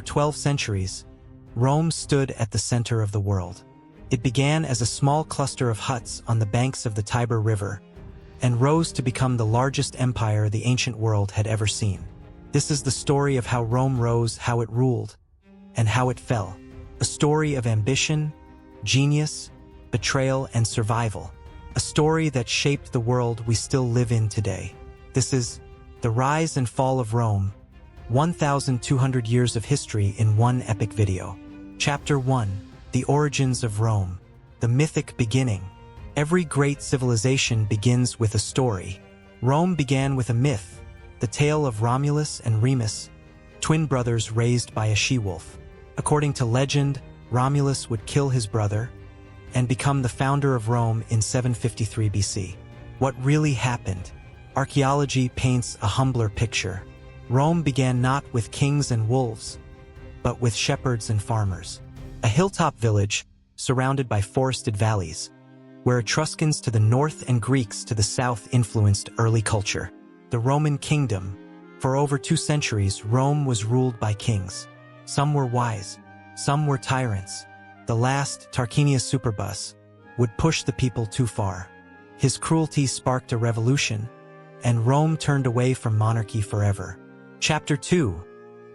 12 centuries, Rome stood at the center of the world. It began as a small cluster of huts on the banks of the Tiber River and rose to become the largest empire the ancient world had ever seen. This is the story of how Rome rose, how it ruled, and how it fell. A story of ambition, genius, betrayal, and survival. A story that shaped the world we still live in today. This is The Rise and Fall of Rome, 1,200 years of history in one epic video. Chapter 1. The Origins of Rome. The mythic beginning. Every great civilization begins with a story. Rome began with a myth, the tale of Romulus and Remus, twin brothers raised by a she-wolf. According to legend, Romulus would kill his brother and become the founder of Rome in 753 BC. What really happened? Archaeology paints a humbler picture. Rome began not with kings and wolves, but with shepherds and farmers. A hilltop village surrounded by forested valleys, where Etruscans to the north and Greeks to the south influenced early culture. The Roman kingdom. For over 2 centuries, Rome was ruled by kings. Some were wise, some were tyrants. The last, Tarquinius Superbus, would push the people too far. His cruelty sparked a revolution, and Rome turned away from monarchy forever. Chapter 2.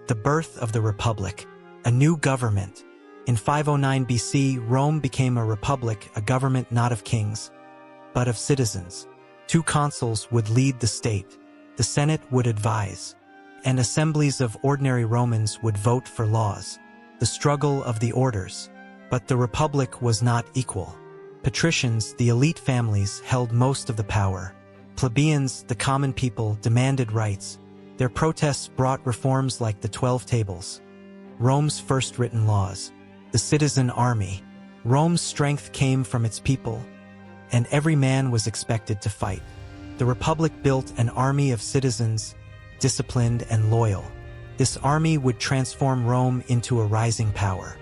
The Birth of the Republic. A new government. In 509 BC, Rome became a republic, a government not of kings, but of citizens. 2 consuls would lead the state, the Senate would advise, and assemblies of ordinary Romans would vote for laws. The struggle of the orders. But the republic was not equal. Patricians, the elite families, held most of the power. Plebeians, the common people, demanded rights. Their protests brought reforms like the 12 Tables. Rome's first written laws. The citizen army. Rome's strength came from its people, and every man was expected to fight. The Republic built an army of citizens, disciplined and loyal. This army would transform Rome into a rising power.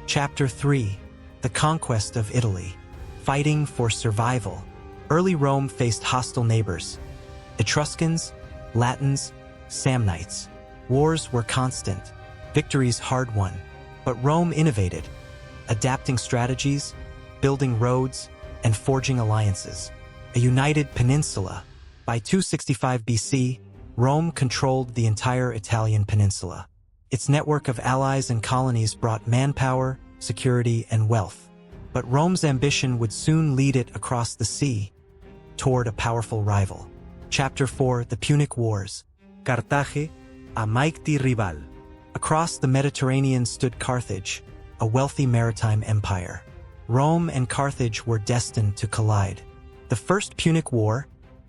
Chapter 3. The Conquest of Italy. Fighting for survival. Early Rome faced hostile neighbors. Etruscans, Latins, Samnites. Wars were constant, victories hard-won. But Rome innovated, adapting strategies, building roads, and forging alliances. A united peninsula. By 265 BC, Rome controlled the entire Italian peninsula. Its network of allies and colonies brought manpower, security, and wealth. But Rome's ambition would soon lead it across the sea, toward a powerful rival. Chapter 4. The Punic Wars. Carthage, a mighty rival. Across the Mediterranean stood Carthage, a wealthy maritime empire. Rome and Carthage were destined to collide. The First Punic War,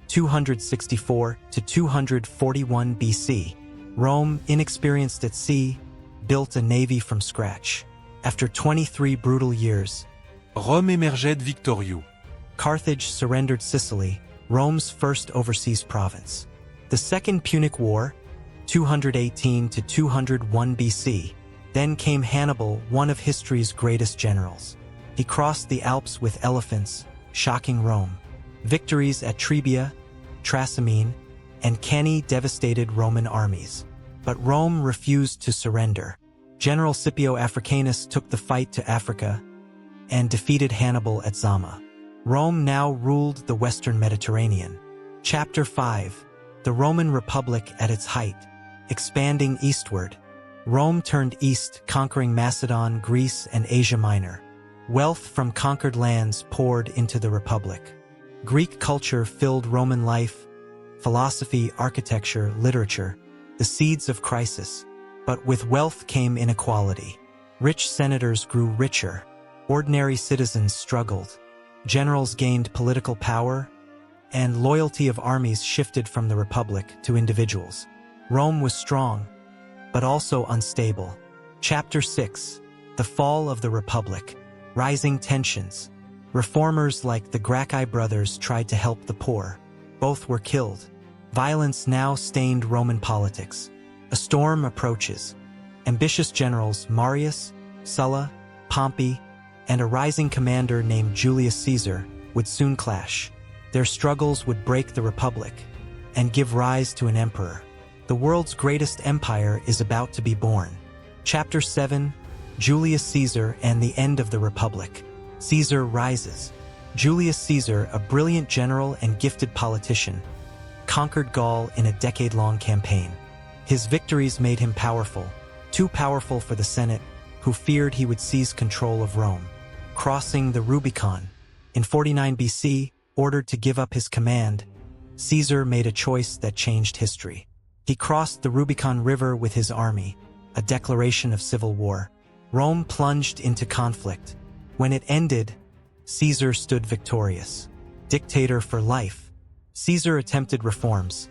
264 to 241 BC. Rome, inexperienced at sea, built a navy from scratch. After 23 brutal years, Rome émergeait victorieux. Carthage surrendered Sicily, Rome's first overseas province. The Second Punic War, 218 to 201 BC. Then came Hannibal, one of history's greatest generals. He crossed the Alps with elephants, shocking Rome. Victories at Trebia, Trasimene, and Cannae devastated Roman armies. But Rome refused to surrender. General Scipio Africanus took the fight to Africa and defeated Hannibal at Zama. Rome now ruled the Western Mediterranean. Chapter 5. The Roman Republic at its height. Expanding eastward. Rome turned east, conquering Macedon, Greece, and Asia Minor. Wealth from conquered lands poured into the Republic. Greek culture filled Roman life, philosophy, architecture, literature, the seeds of crisis. But with wealth came inequality. Rich senators grew richer. Ordinary citizens struggled. Generals gained political power, and loyalty of armies shifted from the Republic to individuals. Rome was strong, but also unstable. Chapter 6. The Fall of the Republic. Rising tensions. Reformers like the Gracchi brothers tried to help the poor. Both were killed. Violence now stained Roman politics. A storm approaches. Ambitious generals Marius, Sulla, Pompey, and a rising commander named Julius Caesar would soon clash. Their struggles would break the Republic and give rise to an emperor. The world's greatest empire is about to be born. Chapter 7, Julius Caesar and the End of the Republic. Caesar rises. Julius Caesar, a brilliant general and gifted politician, conquered Gaul in a decade-long campaign. His victories made him powerful, too powerful for the Senate, who feared he would seize control of Rome. Crossing the Rubicon. In 49 BC, ordered to give up his command, Caesar made a choice that changed history. He crossed the Rubicon River with his army, a declaration of civil war. Rome plunged into conflict. When it ended, Caesar stood victorious. Dictator for life. Caesar attempted reforms.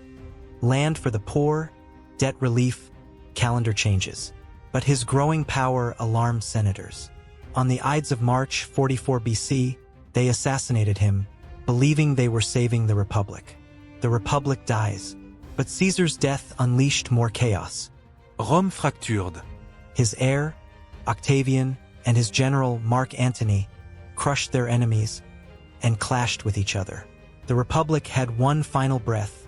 Land for the poor, debt relief, calendar changes. But his growing power alarmed senators. On the Ides of March 44 BC, they assassinated him, believing they were saving the Republic. The Republic dies, but Caesar's death unleashed more chaos. Rome fractured. His heir, Octavian, and his general Mark Antony crushed their enemies and clashed with each other. The Republic had one final breath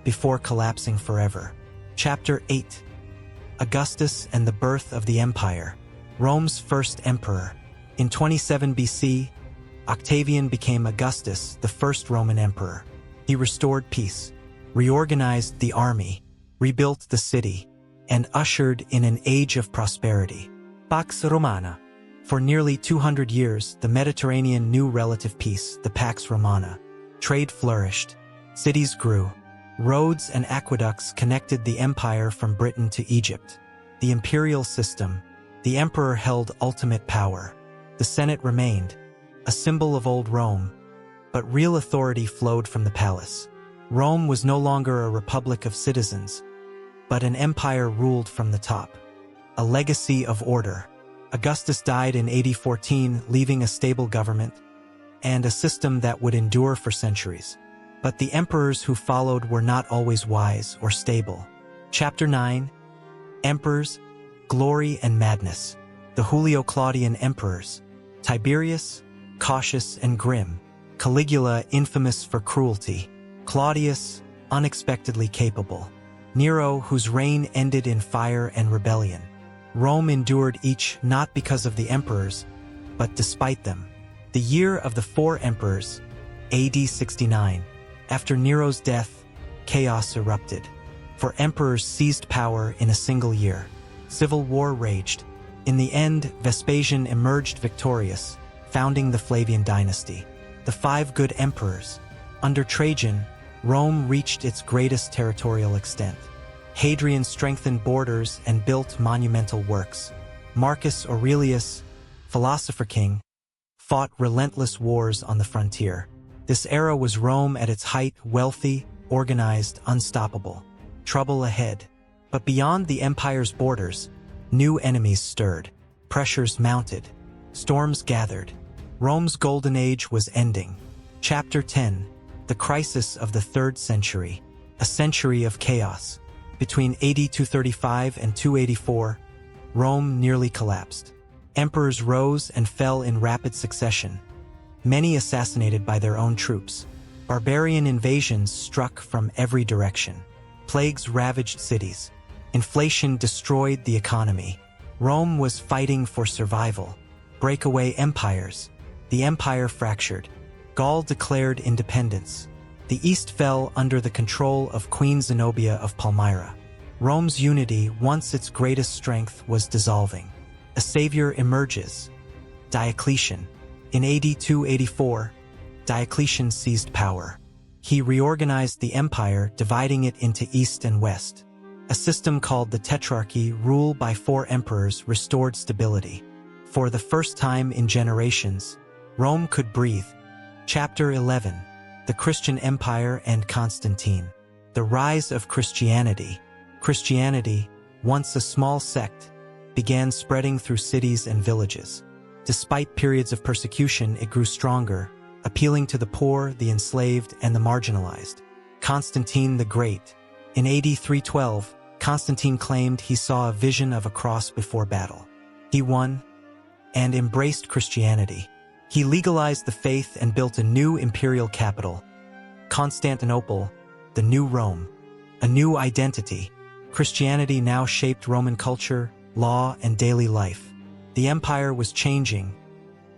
before collapsing forever. Chapter 8. Augustus and the Birth of the Empire. Rome's first emperor. In 27 BC, Octavian became Augustus, the first Roman emperor. He restored peace, reorganized the army, rebuilt the city, and ushered in an age of prosperity. Pax Romana. For nearly 200 years, the Mediterranean knew relative peace, the Pax Romana. Trade flourished. Cities grew. Roads and aqueducts connected the empire from Britain to Egypt. The imperial system. The emperor held ultimate power. The Senate remained, a symbol of old Rome, but real authority flowed from the palace. Rome was no longer a republic of citizens, but an empire ruled from the top. A legacy of order. Augustus died in AD 14, leaving a stable government and a system that would endure for centuries. But the emperors who followed were not always wise or stable. Chapter 9. Emperors, Glory and Madness. The Julio-Claudian emperors. Tiberius, cautious and grim. Caligula, infamous for cruelty. Claudius, unexpectedly capable. Nero, whose reign ended in fire and rebellion. Rome endured each not because of the emperors, but despite them. The year of the four emperors, AD 69. After Nero's death, chaos erupted. For emperors seized power in a single year. Civil war raged. In the end, Vespasian emerged victorious, founding the Flavian dynasty. The five good emperors. Under Trajan, Rome reached its greatest territorial extent. Hadrian strengthened borders and built monumental works. Marcus Aurelius, philosopher king, fought relentless wars on the frontier. This era was Rome at its height, wealthy, organized, unstoppable. Trouble ahead. But beyond the empire's borders, new enemies stirred. Pressures mounted. Storms gathered. Rome's golden age was ending. Chapter 10. The Crisis of the 3rd Century. A century of chaos. Between AD 235 and 284, Rome nearly collapsed. Emperors rose and fell in rapid succession, many assassinated by their own troops. Barbarian invasions struck from every direction. Plagues ravaged cities. Inflation destroyed the economy. Rome was fighting for survival. Breakaway empires. The empire fractured. Gaul declared independence. The East fell under the control of Queen Zenobia of Palmyra. Rome's unity, once its greatest strength, was dissolving. A savior emerges. Diocletian. In AD 284, Diocletian seized power. He reorganized the empire, dividing it into East and West. A system called the Tetrarchy, rule by four emperors, restored stability. For the first time in generations, Rome could breathe. Chapter 11. The Christian Empire and Constantine. The rise of Christianity. Christianity, once a small sect, began spreading through cities and villages. Despite periods of persecution, it grew stronger, appealing to the poor, the enslaved, and the marginalized. Constantine the Great. In AD 312, Constantine claimed he saw a vision of a cross before battle. He won and embraced Christianity. He legalized the faith and built a new imperial capital, Constantinople, the new Rome. A new identity. Christianity now shaped Roman culture, law, and daily life. The empire was changing,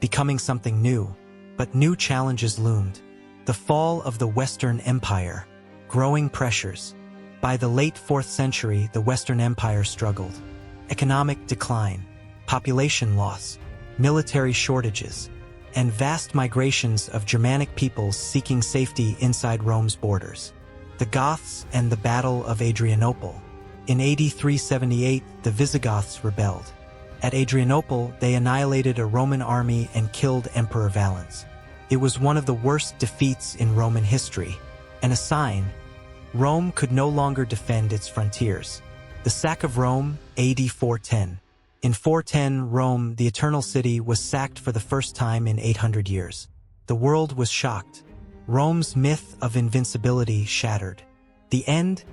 becoming something new, but new challenges loomed. The fall of the Western Empire, growing pressures. By the late 4th century, the Western Empire struggled. Economic decline, population loss, military shortages, and vast migrations of Germanic peoples seeking safety inside Rome's borders. The Goths and the Battle of Adrianople. In AD 378, the Visigoths rebelled. At Adrianople, they annihilated a Roman army and killed Emperor Valens. It was one of the worst defeats in Roman history, and a sign Rome could no longer defend its frontiers. The sack of Rome, AD 410. In 410, Rome, the Eternal City, was sacked for the first time in 800 years. The world was shocked. Rome's myth of invincibility shattered. The end?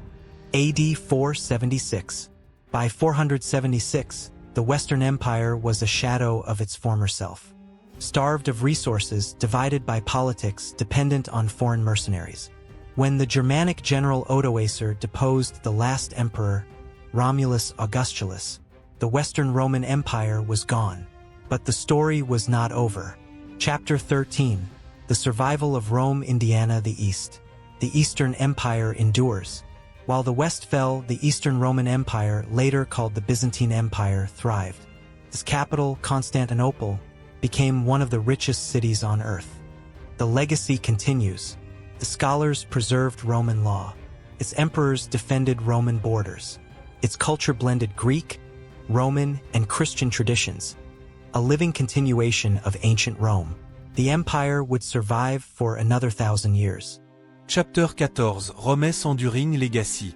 AD 476. By 476, the Western Empire was a shadow of its former self. Starved of resources, divided by politics, dependent on foreign mercenaries. When the Germanic general Odoacer deposed the last emperor, Romulus Augustulus, the Western Roman Empire was gone. But the story was not over. Chapter 13. The Survival of Rome, Indiana, the East. The Eastern Empire endures. While the West fell, the Eastern Roman Empire, later called the Byzantine Empire, thrived. Its capital, Constantinople, became one of the richest cities on earth. The legacy continues. The scholars preserved Roman law. Its emperors defended Roman borders. Its culture blended Greek, Roman, and Christian traditions, a living continuation of ancient Rome. The empire would survive for another 1,000 years. Chapter 14. Rome's Enduring Legacy.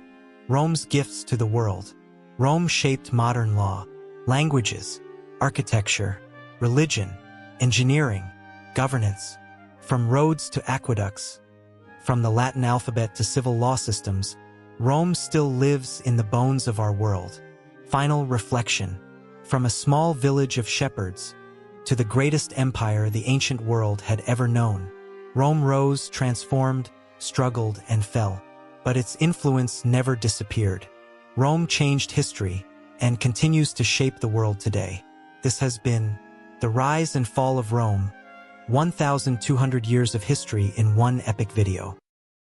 Rome's gifts to the world. Rome shaped modern law, languages, architecture, religion, engineering, governance. From roads to aqueducts, from the Latin alphabet to civil law systems, Rome still lives in the bones of our world. Final reflection. From a small village of shepherds to the greatest empire the ancient world had ever known, Rome rose, transformed, struggled, and fell. But its influence never disappeared. Rome changed history and continues to shape the world today. This has been The Rise and Fall of Rome, 1,200 years of history in one epic video.